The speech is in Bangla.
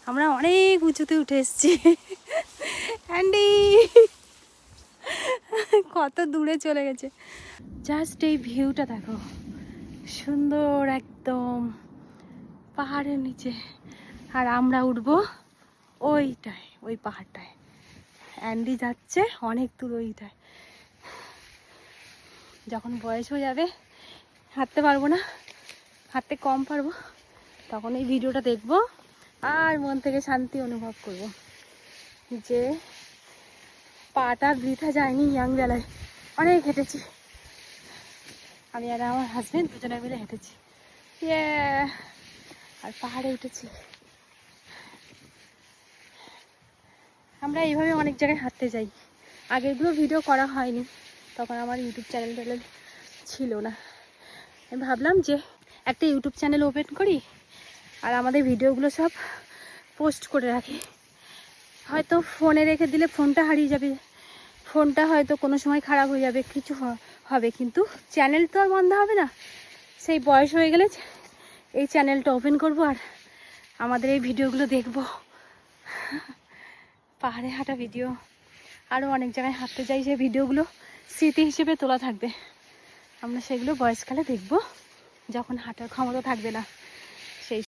আমরা অনেক উঁচুতে উঠে এসেছি। অ্যান্ডি কত দূরে চলে গেছে। জাস্ট এই ভিউটা দেখো, সুন্দর একদম পাহাড়ের নিচে। আর আমরা উঠবো ওইটায়, ওই পাহাড়টায়। অ্যান্ডি যাচ্ছে অনেক দূর ওইটায়। যখন বয়স হয়ে যাবে, হাঁটতে পারবো না, হাঁটতে কম পারবো, তখন এই ভিডিওটা দেখবো আর মন থেকে শান্তি অনুভব করব যে পাটা বৃথা যায়নি। ইয়াং বেলায় অনেক হেঁটেছি, আমি আর আমার হাজবেন্ড দুজনে মিলে হেঁটেছি। আর পাহাড়ে উঠেছি। আমরা এইভাবে অনেক জায়গায় হাঁটতে যাই। আগেরগুলো ভিডিও করা হয়নি, তখন আমার ইউটিউব চ্যানেল ছিল না। আমি ভাবলাম যে একটা ইউটিউব চ্যানেল ওপেন করি আর আমাদের ভিডিওগুলো সব পোস্ট করে রাখি। হয়তো ফোনে রেখে দিলে ফোনটা হারিয়ে যাবে, ফোনটা হয়তো কোনো সময় খারাপ হয়ে যাবে, কিছু হবে, কিন্তু চ্যানেল তো আর বন্ধ হবে না। সেই বয়স হয়ে গেলে এই চ্যানেলটা ওপেন করব আর আমাদের এই ভিডিওগুলো দেখব। পাহাড়ে হাঁটা ভিডিও, আরও অনেক জায়গায় হাঁটতে যাই, সেই ভিডিওগুলো স্মৃতি হিসেবে তোলা থাকবে। আমরা সেগুলো বয়সকালে দেখব, যখন হাঁটার ক্ষমতা থাকবে না।